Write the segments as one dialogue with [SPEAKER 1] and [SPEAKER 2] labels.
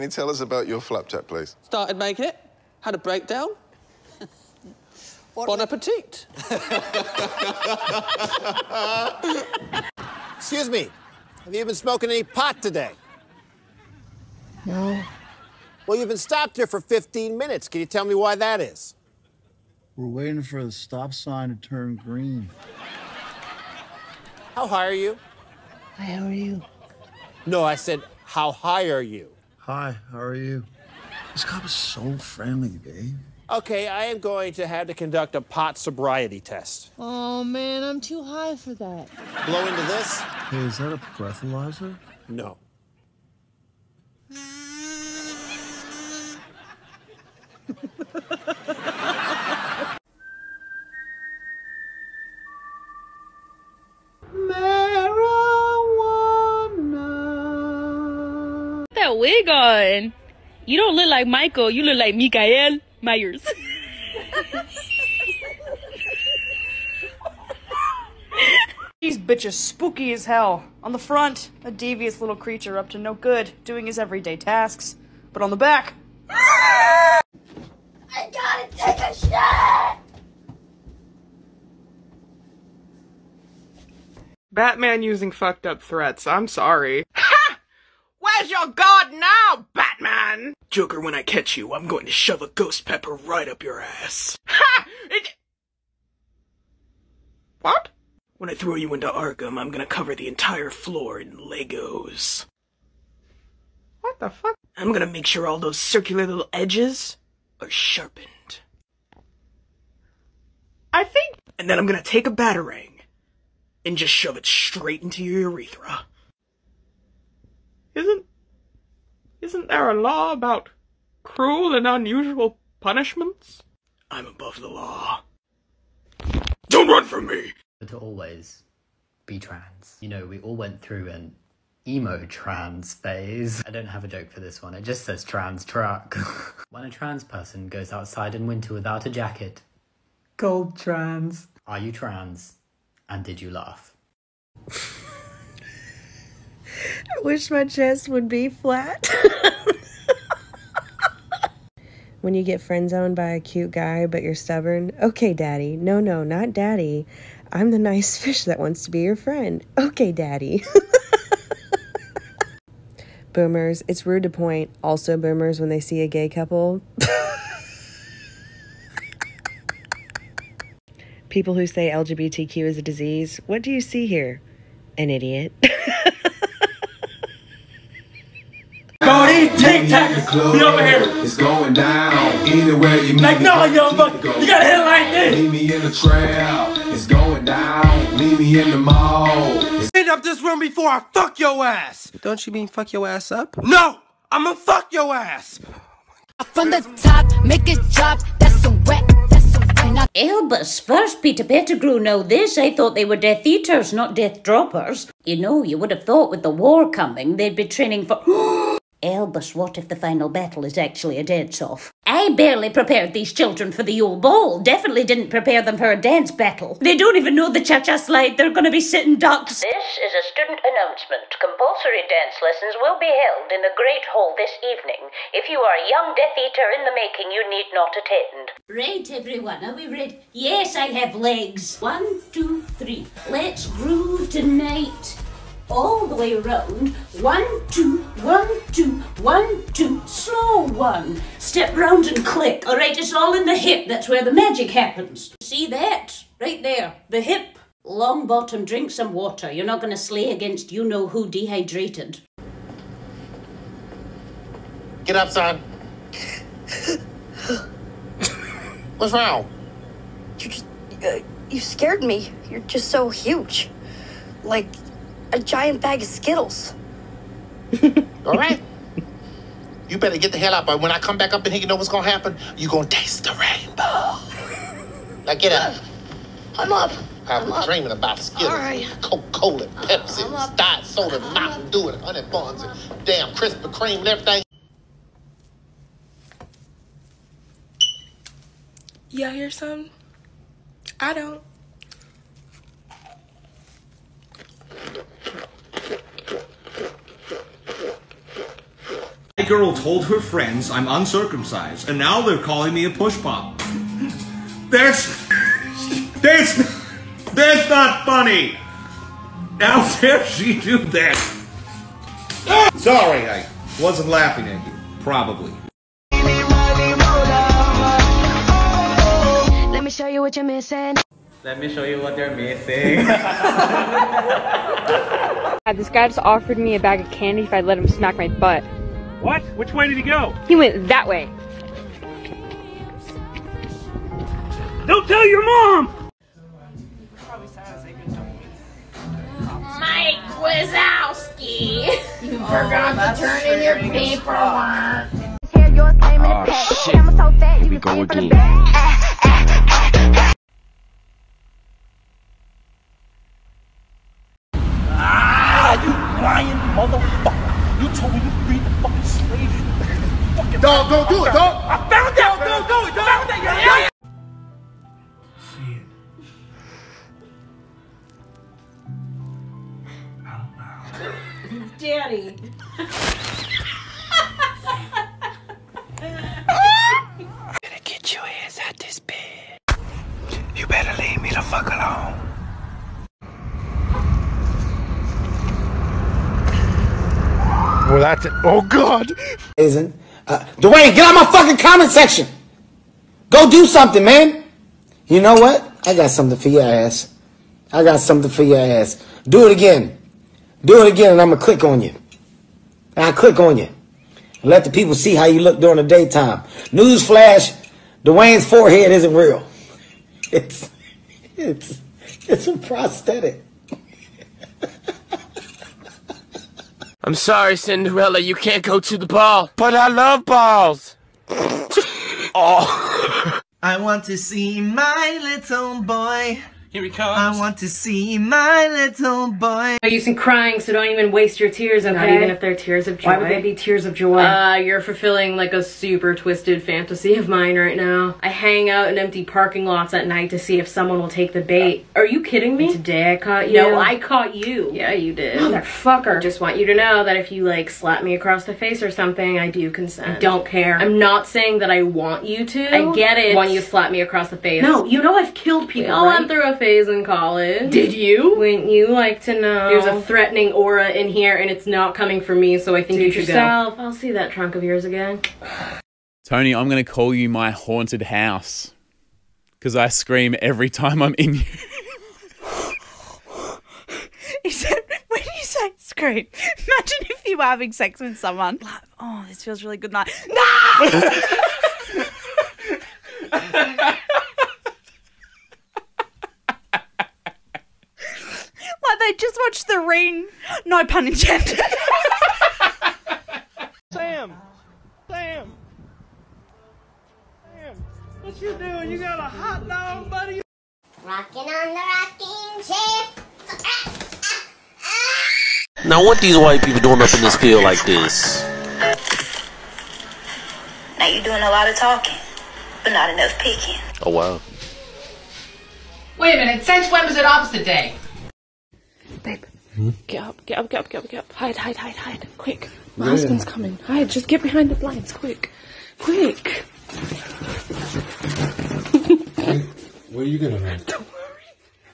[SPEAKER 1] Can you tell us about your flapjack, please?
[SPEAKER 2] Started making it, had a breakdown. Bon appetit.
[SPEAKER 3] Excuse me, have you been smoking any pot today?
[SPEAKER 4] No.
[SPEAKER 3] Well, you've been stopped here for 15 minutes. Can you tell me why that is?
[SPEAKER 5] We're waiting for the stop sign to turn green.
[SPEAKER 3] How high are you?
[SPEAKER 4] Hi, how are you?
[SPEAKER 3] No, I said, how high are you?
[SPEAKER 5] Hi, how are you? This cop is so friendly, babe.
[SPEAKER 3] Okay, I am going to have to conduct a pot sobriety test.
[SPEAKER 4] Oh, man, I'm too high for that.
[SPEAKER 3] Blow into this?
[SPEAKER 5] Hey, is that a breathalyzer?
[SPEAKER 3] No.
[SPEAKER 6] Marijuana. That wig on. You don't look like Michael. You look like Mikael Myers.
[SPEAKER 7] These bitches spooky as hell. On the front, a devious little creature up to no good, doing his everyday tasks. But on the back...
[SPEAKER 4] I gotta take a shit!
[SPEAKER 8] Batman using fucked up threats. I'm sorry. Ha! Where's your guard now, Batman?
[SPEAKER 2] Joker, when I catch you, I'm going to shove a ghost pepper right up your ass.
[SPEAKER 8] Ha! What?
[SPEAKER 2] When I throw you into Arkham, I'm gonna cover the entire floor in Legos.
[SPEAKER 8] What the fuck?
[SPEAKER 2] I'm gonna make sure all those circular little edges are sharpened.
[SPEAKER 8] I think...
[SPEAKER 2] And then I'm gonna take a batarang and just shove it straight into your urethra.
[SPEAKER 8] Isn't there a law about cruel and unusual punishments?
[SPEAKER 2] I'm above the law. Don't run from me!
[SPEAKER 9] To always be trans. You know, we all went through an emo trans phase. I don't have a joke for this one, it just says trans truck. When a trans person goes outside in winter without a jacket, cold trans. Are you trans? And did you laugh?
[SPEAKER 4] I wish my chest would be flat. When you get friend-zoned by a cute guy, but you're stubborn. Okay, daddy. No, not daddy. I'm the nice fish that wants to be your friend. Okay, daddy. Boomers, it's rude to point. Also boomers when they see a gay couple. People who say LGBTQ is a disease. What do you see here? An idiot.
[SPEAKER 10] Tic-tac, be over here. It's going down. Either way you
[SPEAKER 8] like, no, young buck, you gotta hit it like this.
[SPEAKER 10] Leave me in the trail. It's going down. Leave me in the mall.
[SPEAKER 11] Clean up this room before I fuck your ass.
[SPEAKER 2] Don't you mean fuck your ass up?
[SPEAKER 11] No, I'ma fuck your ass.
[SPEAKER 12] From the top, make it drop. That's some wet. Albus, first Peter Pettigrew know this. I thought they were Death Eaters, not Death Droppers. You know, you would have thought with the war coming, they'd be training for... Albus, what if the final battle is actually a dance-off? I barely prepared these children for the Yule Ball. Definitely didn't prepare them for a dance battle. They don't even know the cha-cha slide. They're gonna be sitting ducks.
[SPEAKER 13] This is a student announcement. Compulsory dance lessons will be held in the Great Hall this evening. If you are a young Death Eater in the making, you need not attend.
[SPEAKER 12] Right, everyone, are we ready? Yes, I have legs. 1, 2, 3. Let's groove tonight. All the way around. 1, 2, 1, 2, 1, 2. Slow 1. Step round and click. All right, it's all in the hip. That's where the magic happens. See that? Right there. The hip. Long bottom, drink some water. You're not going to slay against you-know-who dehydrated.
[SPEAKER 14] Get up, son. What's wrong?
[SPEAKER 15] You scared me. You're just so huge. Like a giant bag of Skittles.
[SPEAKER 14] All right. You better get the hell out, but when I come back up in here, you know what's gonna happen? You're gonna taste the rainbow. Now get up.
[SPEAKER 15] I'm up.
[SPEAKER 14] I've been dreaming about Skittles,
[SPEAKER 15] right.
[SPEAKER 14] Coca-Cola, Pepsi, Diet Soda, Mountain Dew, and Honey Buns, and damn Krispy Kreme and everything.
[SPEAKER 16] Y'all hear something? I don't.
[SPEAKER 5] A girl told her friends I'm uncircumcised, and now they're calling me a push pop. That's not funny. How dare she do that? Sorry, I wasn't laughing at you. Probably.
[SPEAKER 17] Let me show you what you're missing.
[SPEAKER 9] Let me show you what you're missing.
[SPEAKER 6] This guy just offered me a bag of candy if I'd let him smack my butt.
[SPEAKER 18] What? Which way did he go?
[SPEAKER 6] He went that way.
[SPEAKER 18] Don't tell your mom!
[SPEAKER 12] Mike Wazowski! You forgot to turn in your paperwork.
[SPEAKER 17] Oh shit, here we go again.
[SPEAKER 11] You lying motherfucker! You told me to read the fucking slave.
[SPEAKER 14] Dog, don't do it, dog!
[SPEAKER 11] I found that! Don't do it, dog! I found that, yeah!
[SPEAKER 7] Daddy.
[SPEAKER 11] Better get your ass out this bed. You better leave me the fuck alone.
[SPEAKER 14] Well, that's it. Oh, God.
[SPEAKER 3] Isn't Dwayne, get out my fucking comment section. Go do something, man. You know what? I got something for your ass. I got something for your ass. Do it again. Do it again, and I'm gonna click on you. I'll click on you. And let the people see how you look during the daytime. Newsflash: Dwayne's forehead isn't real. It's a prosthetic.
[SPEAKER 11] I'm sorry, Cinderella, you can't go to the ball. But I love balls. Oh.
[SPEAKER 19] I want to see my little boy.
[SPEAKER 11] Here he comes.
[SPEAKER 19] I want to see my little boy.
[SPEAKER 20] No use in crying, so don't even waste your tears, okay?
[SPEAKER 7] Not even if they're tears of joy.
[SPEAKER 20] Why would they be tears of joy? You're fulfilling like a super twisted fantasy of mine right now. I hang out in empty parking lots at night to see if someone will take the bait. Are you kidding me? Today I caught you. No, I caught you. Yeah, you did. Motherfucker. I just want you to know that if you like slap me across the face or something, I do consent. I don't care. I'm not saying that I want you to. I get it. Want you to slap me across the face. No, you know I've killed people, we all went through a phase in college. Did you? Wouldn't you like to know? There's a threatening aura in here and it's not coming from me, so I think you should go. I'll see that trunk of yours again.
[SPEAKER 21] Tony, I'm going to call you my haunted house. Because I scream every time I'm in you.
[SPEAKER 7] When you say scream, imagine if you were having sex with someone. Like, oh, this feels really good night. No! Like they just watched The Ring. No pun intended.
[SPEAKER 11] Sam, what you doing? You got a hot dog, buddy?
[SPEAKER 17] Rocking on the rocking chair.
[SPEAKER 22] Now what these white people doing up in this field like this?
[SPEAKER 23] Now you're doing a lot of talking, but not enough picking.
[SPEAKER 22] Oh wow.
[SPEAKER 24] Wait a minute, since when was it opposite day?
[SPEAKER 6] Babe, get up. Hide, quick. My husband's coming. Hide, just get behind the blinds, quick.
[SPEAKER 25] Where are you gonna hide?
[SPEAKER 6] Don't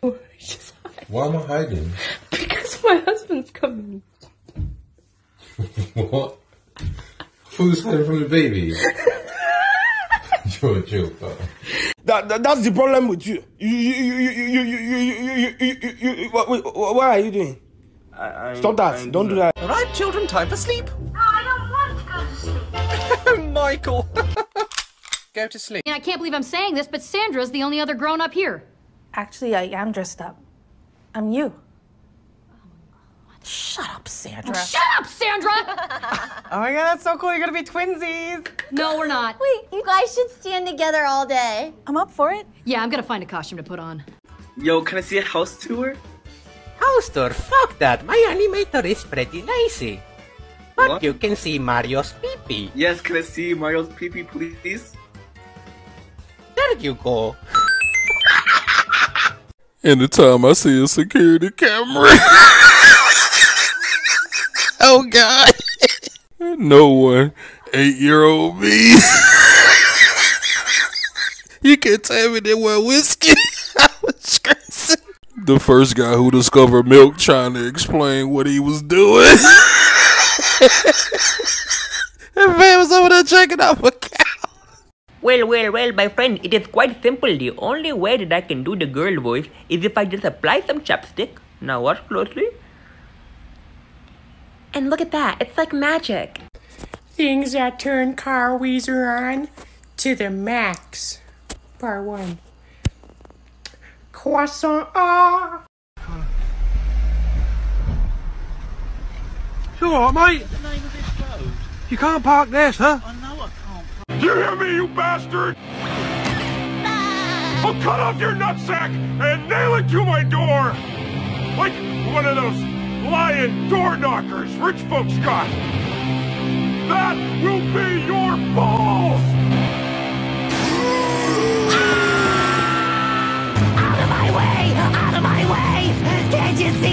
[SPEAKER 6] worry, just hide.
[SPEAKER 25] Why am I hiding?
[SPEAKER 6] Because my husband's coming.
[SPEAKER 25] What? Who's hiding from the baby? You're a joke, though.
[SPEAKER 11] That's the problem with you. What are you doing? Stop that. Don't do that.
[SPEAKER 19] Alright, children, time for sleep.
[SPEAKER 17] No, I don't want to go to sleep.
[SPEAKER 19] Michael. Go to sleep.
[SPEAKER 12] I can't believe I'm saying this, but Sandra's the only other grown up here.
[SPEAKER 7] Actually, I am dressed up. I'm you. Shut up, Sandra.
[SPEAKER 12] Shut up, Sandra!
[SPEAKER 19] Oh my god, that's so cool. You're gonna be twinsies.
[SPEAKER 12] No, we're not.
[SPEAKER 17] Wait, you guys should stand together all day.
[SPEAKER 7] I'm up for it.
[SPEAKER 12] Yeah, I'm gonna find a costume to put on.
[SPEAKER 26] Yo, can I see a house tour?
[SPEAKER 19] House tour? Fuck that. My animator is pretty lazy. But
[SPEAKER 26] What?
[SPEAKER 19] you can see Mario's pee-pee.
[SPEAKER 26] Yes, can I see Mario's pee-pee, please?
[SPEAKER 19] There you go.
[SPEAKER 25] Anytime I see a security camera. Oh god.
[SPEAKER 1] No one. 8-year-old me. You can't tell me they want whiskey. I was crazy. The first guy who discovered milk trying to explain what he was doing. And man was over there checking out for cow.
[SPEAKER 2] Well, my friend, it is quite simple. The only way that I can do the girl voice is if I just apply some chapstick. Now watch closely.
[SPEAKER 6] And look at that, it's like magic.
[SPEAKER 4] Things that turn Carl Wheezer on to the max. Part 1. Croissant.
[SPEAKER 18] You alright, mate? You can't park there, sir. I know I can't. You hear me, you bastard? I'll cut off your nutsack and nail it to my door! Like one of those lion door knockers rich folks got. That will be your balls!
[SPEAKER 12] Out of my way! Out of my way! Can't you see